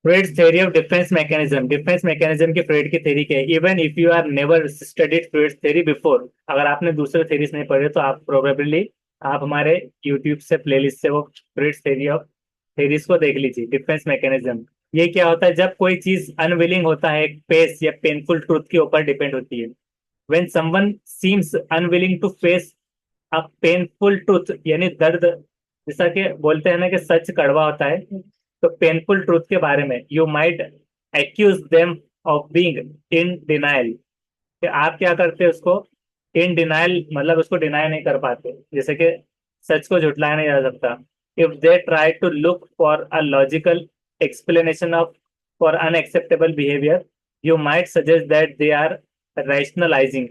Friends theory of defence mechanism की Freud की theory क्या है? Even if you are never studied Freud's theory before, अगर आपने दूसरे थ्योरीज नहीं पढ़े तो आप प्रोबेबली आप हमारे यूट्यूब से प्लेलिस्ट से वो फ्रेड्स थ्योरी ऑफ थ्योरीज को देख लीजिए। डिफेंस मैकेनिज्म ये क्या होता है? जब कोई चीज अनविलिंग होता है, एक पेस या पेनफुल ट्रूथ के ऊपर डिपेंड होती है। When someone seems unwilling to face a painful truth, यानी दर्द, जैसा कि बोलते हैं ना कि सच कड़वा होता है, तो पेनफुल ट्रूथ के बारे में you might accuse them of being in denial, कि आप क्या करते हैं उसको इन डिनाइल, मतलब उसको डिनाई नहीं कर पाते, जैसे कि सच को झुटलाया नहीं जा सकता। If they try to look for a logical explanation of for unacceptable behaviour, you might suggest that they are rationalising.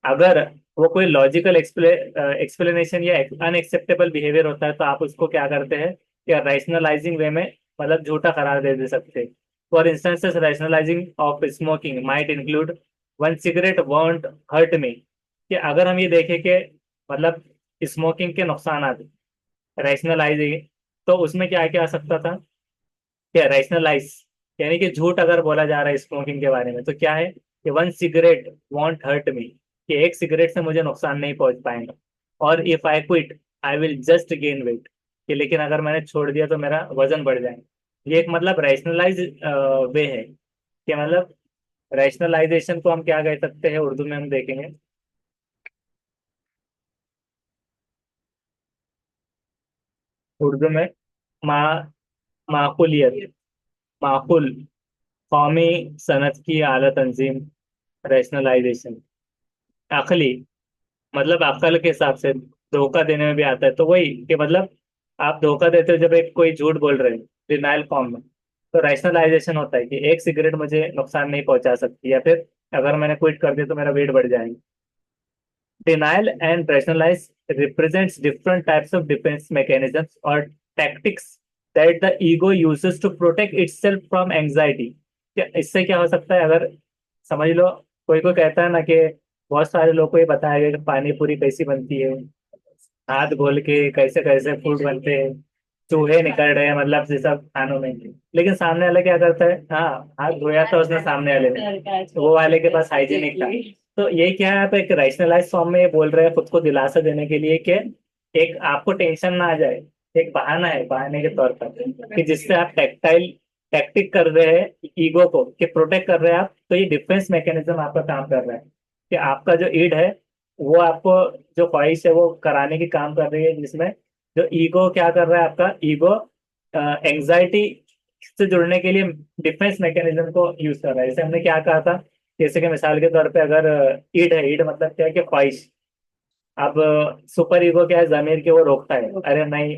अगर वो कोई लॉजिकल एक्सप्लेनेशन या अनएक्सेप्टेबल बिहेवियर होता है तो आप उसको क्या करते हैं, या रैशनलाइजिंग वे में, मतलब झूठा करार दे सकते हैं। For instance, rationalising of smoking might include one cigarette won't hurt me, कि अगर हम ये देखें कि मतलब स्मोकिंग के नुकसान, रैशनलाइजिंग, तो उसमें क्या क्या आ सकता था? क्या रैशनलाइज, यानी कि झूठ अगर बोला जा रहा है स्मोकिंग के बारे में तो क्या है कि one cigarette won't hurt me, कि एक सिगरेट से मुझे नुकसान नहीं पहुंच पाएगा। और if I quit I will just gain weight, कि लेकिन अगर मैंने छोड़ दिया तो मेरा वजन बढ़ जाएगा। ये एक मतलब रैशनलाइज वे है, कि मतलब रैशनलाइजेशन को हम क्या कह सकते हैं उर्दू में, हम देखेंगे उर्दू में मा माकुलियत, माकुल, कौमी सनत की आला तंजीम, रैशनलाइजेशन, अकली, मतलब अकल के हिसाब से धोखा देने में भी आता है। तो वही कि मतलब आप धोखा देते हो जब एक कोई झूठ बोल रहे हैं डिनाइल फॉर्म में, तो रैशनलाइजेशन होता है कि एक सिगरेट मुझे नुकसान नहीं पहुंचा सकती, या फिर अगर मैंने क्विट कर दिया तो मेरा वेट बढ़ जाएगा। Denial and rationalize represents different types of defense mechanisms or tactics that the ego uses to protect itself from anxiety। क्या इससे क्या हो सकता है? अगर समझ लो, कोई कोई कहता है ना कि बहुत सारे लोग को ये बताया गया कि पानी पूरी कैसी बनती है, हाथ घोल के कैसे कैसे फूड बनते हैं, चूहे निकल रहे हैं मतलब ये सब खानों में, लेकिन सामने वाला क्या करता है? हाँ, हाथ धोया था उसने सामने वाले ने, तो वो वाले के पास हाइजीनिक था। तो ये क्या है, आप एक रैशनलाइज फॉर्म में ये बोल रहे हैं खुद को दिलासा देने के लिए कि एक आपको टेंशन ना आ जाए, एक बहाना है, बहाने के तौर पर, कि जिससे आप टैक्टिक कर रहे हैं ईगो को, कि प्रोटेक्ट कर रहे हैं आप, तो ये डिफेंस मैकेनिज्म आपका काम कर रहा है, कि आपका जो ईड है वो आपको, जो ख्वाहिश है वो कराने की काम कर रही है, जिसमें जो ईगो क्या कर रहा है, आपका ईगो एंजाइटी से जुड़ने के लिए डिफेंस मैकेनिज्म को यूज कर रहा है। जैसे हमने क्या कहा था, जैसे कि मिसाल के तौर पे अगर ईड है, ईड मतलब क्या है कि ख्वाहिश। अब सुपर ईगो क्या है, जमीर के वो रोकता है, अरे नहीं,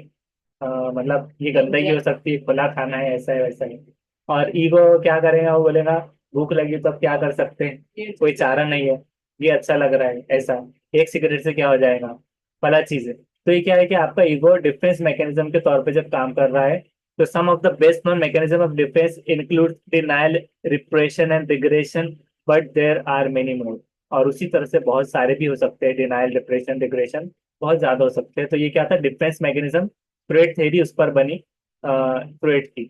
मतलब ये गंदगी हो सकती है, खुला खाना है, ऐसा है वैसा है। और ईगो क्या करेगा, वो बोलेगा भूख लगी तो अब क्या कर सकते हैं, कोई चारा नहीं है, ये अच्छा लग रहा है, ऐसा, एक सिगरेट से क्या हो जाएगा, भला चीज है। तो ये क्या है कि आपका ईगो डिफेंस मैकेनिज्म के तौर पे जब काम कर रहा है, तो some of the best known mechanism of defence include denial, repression and regression, but there are many more. और उसी तरह से बहुत सारे भी हो सकते हैं, डिनायल, डिप्रेशन, रिग्रेशन, बहुत ज्यादा हो सकते हैं। तो ये क्या था, डिफेंस मैकेनिज्म, फ्रेड थ्योरी उस पर बनी, फ्रेड की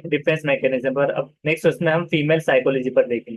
डिफेंस मैकेनिज्म पर। अब नेक्स्ट उसमें हम फीमेल साइकोलॉजी पर देखेंगे।